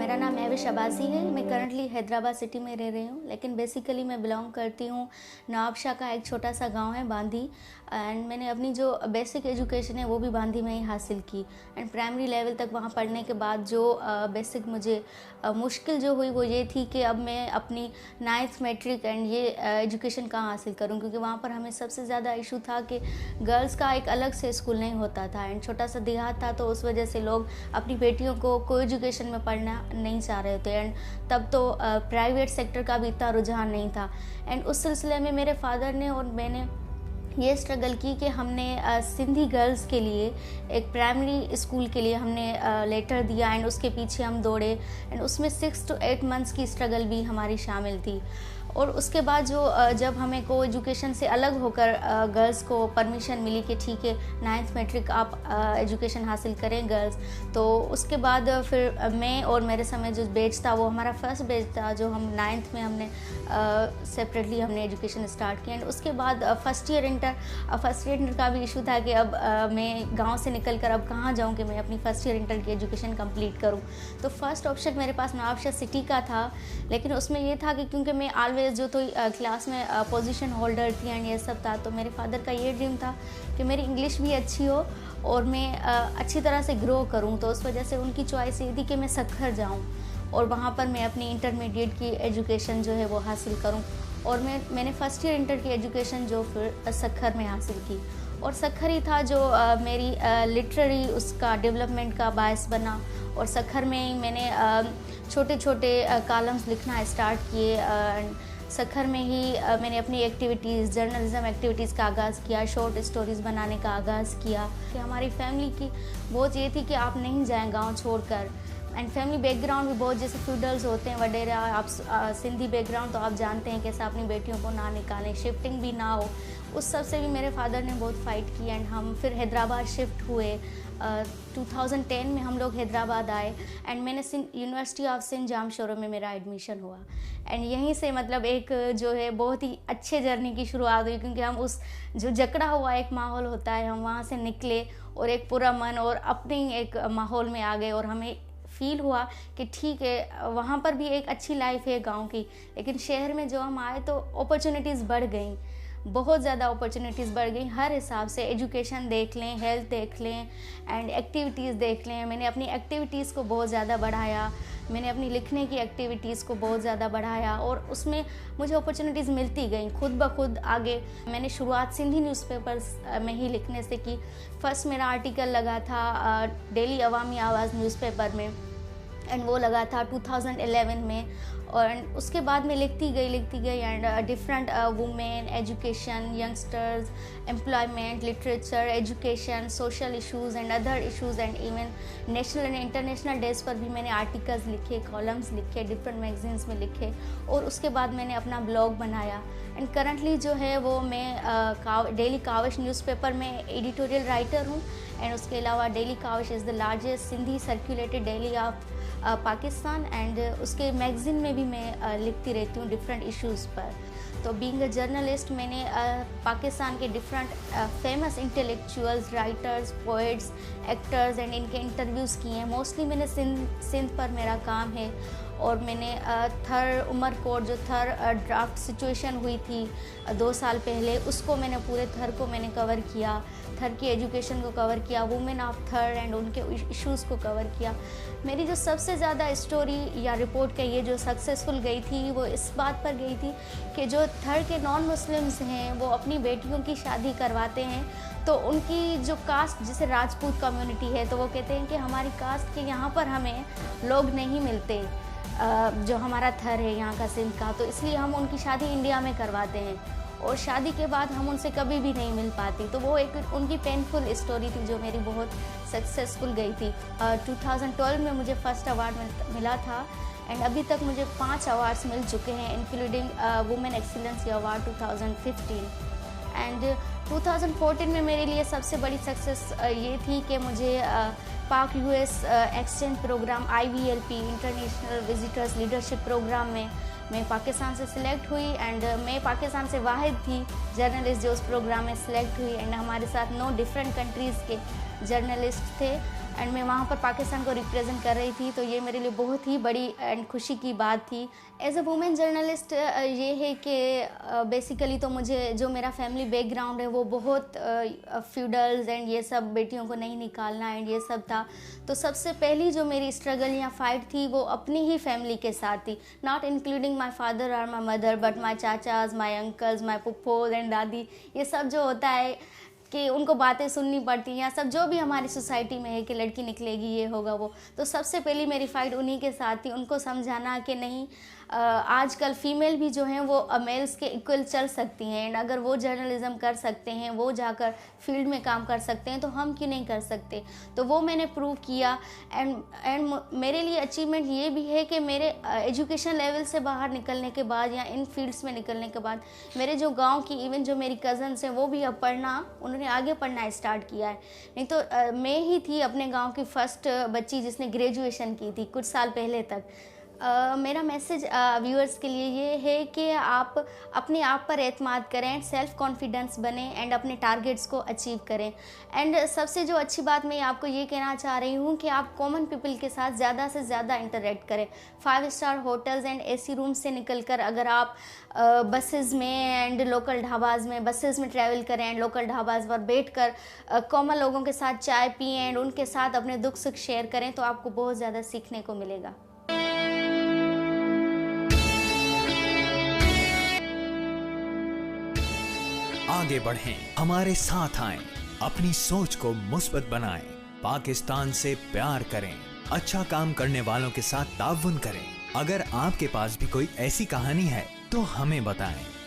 मेरा नाम महविश अब्बासी है। मैं करंटली हैदराबाद सिटी में रह रही हूँ, लेकिन बेसिकली मैं बिलोंग करती हूँ नवाबशाह का एक छोटा सा गांव है बांदी। एंड मैंने अपनी जो बेसिक एजुकेशन है वो भी बांदी में ही हासिल की। एंड प्राइमरी लेवल तक वहाँ पढ़ने के बाद जो बेसिक मुझे मुश्किल जो हुई वो ये थी कि अब मैं अपनी 9th मैट्रिक एंड ये एजुकेशन कहाँ हासिल करूँ, क्योंकि वहाँ पर हमें सबसे ज़्यादा इशू था कि गर्ल्स का एक अलग से स्कूल नहीं होता था। एंड छोटा सा देहात था, तो उस वजह से लोग अपनी बेटियों को एजुकेशन में पढ़ना नहीं चाह रहे थे। एंड तब तो प्राइवेट सेक्टर का भी इतना रुझान नहीं था। एंड उस सिलसिले में मेरे फादर ने और मैंने ये स्ट्रगल की कि हमने सिंधी गर्ल्स के लिए एक प्राइमरी स्कूल के लिए हमने लेटर दिया एंड उसके पीछे हम दौड़े। एंड उसमें 6 to 8 मंथ्स की स्ट्रगल भी हमारी शामिल थी। और उसके बाद जब हमें को एजुकेशन से अलग होकर गर्ल्स को परमिशन मिली कि ठीक है 9th मैट्रिक आप एजुकेशन हासिल करें गर्ल्स, तो उसके बाद फिर मैं और मेरे समय जो बैच था वो हमारा फर्स्ट बैच था, जो हम 9th में हमने सेपरेटली हमने एजुकेशन स्टार्ट किया। एंड उसके बाद फर्स्ट ईयर इंटर का भी इशू था कि अब मैं गांव से निकल कर अब कहाँ जाऊँ कि मैं अपनी फर्स्ट ईयर इंटर की एजुकेशन कंप्लीट करूँ। तो फर्स्ट ऑप्शन मेरे पास नवाबशाह सिटी का था, लेकिन उसमें ये था कि क्योंकि मैं ऑलवेज जो तो क्लास में पोजीशन होल्डर थी एंड ये सब था, तो मेरे फादर का ये ड्रीम था कि मेरी इंग्लिश भी अच्छी हो और मैं अच्छी तरह से ग्रो करूँ। तो उस वजह से उनकी चॉइस ये थी कि मैं सक्खर जाऊँ और वहाँ पर मैं अपनी इंटरमीडिएट की एजुकेशन जो है वो हासिल करूँ। और मैंने फर्स्ट ईयर इंटर की एजुकेशन जो फिर सक्खर में हासिल की। और सक्खर ही था जो मेरी लिटरेरी उसका डेवलपमेंट का बायस बना। और सक्खर में ही मैंने छोटे छोटे कॉलम्स लिखना स्टार्ट किए। सक्खर में ही मैंने अपनी एक्टिविटीज़, जर्नलिज्म एक्टिविटीज़ का आगाज़ किया, शॉर्ट स्टोरीज़ बनाने का आगाज़ किया। कि हमारी फैमिली की बहुत ये थी कि आप नहीं जाएं गांव छोड़कर। एंड फैमिली बैकग्राउंड भी बहुत, जैसे फ्यूडल्स होते हैं वगैरह, आप सिंधी बैकग्राउंड तो आप जानते हैं कैसे अपनी बेटियों को ना निकालें, शिफ्टिंग भी ना हो, उस सब से भी मेरे फादर ने बहुत फ़ाइट की। एंड हम फिर हैदराबाद शिफ्ट हुए। 2010 में हम लोग हैदराबाद आए एंड मैंने यूनिवर्सिटी ऑफ सिंध जामशोरो में मेरा एडमिशन हुआ। एंड यहीं से मतलब एक जो है बहुत ही अच्छे जर्नी की शुरुआत हुई, क्योंकि हम उस जो जकड़ा हुआ एक माहौल होता है, हम वहाँ से निकले और एक पूरा मन और अपने ही एक माहौल में आ गए। और हमें फील हुआ कि ठीक है वहाँ पर भी एक अच्छी लाइफ है गांव की, लेकिन शहर में जो हम आए तो अपॉर्चुनिटीज़ बढ़ गई, बहुत ज़्यादा अपॉर्चुनिटीज़ बढ़ गई हर हिसाब से। एजुकेशन देख लें, हेल्थ देख लें एंड एक्टिविटीज़ देख लें। मैंने अपनी एक्टिविटीज़ को बहुत ज़्यादा बढ़ाया, मैंने अपनी लिखने की एक्टिविटीज़ को बहुत ज़्यादा बढ़ाया और उसमें मुझे अपॉर्चुनिटीज़ मिलती गई खुद ब खुद आगे। मैंने शुरुआत सिंधी न्यूज़पेपर्स में ही लिखने से की। फर्स्ट मेरा आर्टिकल लगा था डेली अवामी आवाज़ न्यूज़पेपर में एंड वो लगा था 2011 में। और उसके बाद मैं लिखती गई and different women, education, youngsters, employment, literature, education, social issues and other issues and even national and international days पर भी मैंने आर्टिकल्स लिखे, कॉलम्स लिखे, डिफरेंट मैगजीन्स में लिखे। और उसके बाद मैंने अपना ब्लॉग बनाया। एंड करंटली जो है वो मैं डेली काविश न्यूज़पेपर में एडिटोरियल राइटर हूँ। एंड उसके अलावा daily Kawish is the largest Sindhi circulated daily of Pakistan. And उसके मैगज़ीन में भी मैं लिखती रहती हूँ डिफरेंट इश्यूज़ पर। तो बीइंग अ जर्नलिस्ट मैंने पाकिस्तान के different famous intellectuals, writers, poets, actors and इनके इंटरव्यूज़ किए हैं। मोस्टली मैंने सिंध पर मेरा काम है। और मैंने थर उमरकोट जो थर ड्राफ्ट सिचुएशन हुई थी 2 साल पहले, उसको मैंने पूरे थर को मैंने कवर किया, थर की एजुकेशन को कवर किया, वुमेन ऑफ थर एंड उनके इश्यूज़ को कवर किया। मेरी जो सबसे ज़्यादा स्टोरी या रिपोर्ट कहिए जो सक्सेसफुल गई थी वो इस बात पर गई थी कि जो थर के नॉन मुस्लिम्स हैं वो अपनी बेटियों की शादी करवाते हैं, तो उनकी जो कास्ट जैसे राजपूत कम्युनिटी है तो वो कहते हैं कि हमारी कास्ट के यहाँ पर हमें लोग नहीं मिलते जो हमारा थर है यहाँ का, सिंध का, तो इसलिए हम उनकी शादी इंडिया में करवाते हैं और शादी के बाद हम उनसे कभी भी नहीं मिल पाती। तो वो एक उनकी पेनफुल स्टोरी थी जो मेरी बहुत सक्सेसफुल गई थी। 2012 में मुझे फर्स्ट अवार्ड मिला था एंड अभी तक मुझे 5 अवार्ड्स मिल चुके हैं, including women excellency award 2015। And 2014 में मेरे लिए सबसे बड़ी सक्सेस ये थी कि मुझे Pak US exchange programme IVLP international visitors leadership programme में मैं पाकिस्तान से सिलेक्ट हुई। एंड मैं पाकिस्तान से वाहिद थी जर्नलिस्ट जो उस प्रोग्राम में सिलेक्ट हुई। एंड हमारे साथ 9 डिफरेंट कंट्रीज़ के जर्नलिस्ट थे एंड मैं वहाँ पर पाकिस्तान को रिप्रेजेंट कर रही थी, तो ये मेरे लिए बहुत ही बड़ी एंड खुशी की बात थी। एज अ वुमेन जर्नलिस्ट ये है कि बेसिकली तो मुझे जो मेरा फैमिली बैकग्राउंड है वो बहुत फ्यूडल्स एंड ये सब बेटियों को नहीं निकालना एंड ये सब था। तो सबसे पहली जो मेरी स्ट्रगल या फाइट थी वो अपनी ही फैमिली के साथ थी, नॉट इंक्लूडिंग माई फादर और my mother but my chachas, my uncles, my phuppos and dadi. ये सब जो होता है कि उनको बातें सुननी पड़ती हैं, सब जो भी हमारी सोसाइटी में है कि लड़की निकलेगी ये होगा वो, तो सबसे पहली मेरी फ़ाइट उन्हीं के साथ थी। उनको समझाना कि नहीं, आजकल फ़ीमेल भी जो हैं वो मेल्स के इक्वल चल सकती हैं एंड अगर वो जर्नलिज़म कर सकते हैं, वो जाकर फील्ड में काम कर सकते हैं, तो हम क्यों नहीं कर सकते। तो वो मैंने प्रूव किया एंड मेरे लिए अचीवमेंट ये भी है कि मेरे एजुकेशन लेवल से बाहर निकलने के बाद या इन फील्ड्स में निकलने के बाद मेरे जो गांव की इवन जो मेरी कज़न्स हैं वो भी अब उन्होंने आगे पढ़ना स्टार्ट किया है। नहीं तो मैं ही थी अपने गांव की फ़र्स्ट बच्ची जिसने ग्रेजुएशन की थी कुछ साल पहले तक। मेरा मैसेज व्यूअर्स के लिए ये है कि आप अपने आप पर एतमाद करें, सेल्फ कॉन्फिडेंस बने एंड अपने टारगेट्स को अचीव करें। एंड सबसे जो अच्छी बात मैं आपको ये कहना चाह रही हूँ कि आप कॉमन पीपल के साथ ज़्यादा से ज़्यादा इंटरेक्ट करें। 5 star hotels and AC room से निकलकर अगर आप बसेस में एंड लोकल ढाबाज में बसेस में ट्रैवल करें एंड लोकल ढाबाज पर बैठकर कॉमन लोगों के साथ चाय पिएं एंड उनके साथ अपने दुख सुख शेयर करें, तो आपको बहुत ज़्यादा सीखने को मिलेगा। आगे बढ़ें, हमारे साथ आएं, अपनी सोच को मुस्बत बनाएं, पाकिस्तान से प्यार करें, अच्छा काम करने वालों के साथ ताउन करें। अगर आपके पास भी कोई ऐसी कहानी है तो हमें बताएं।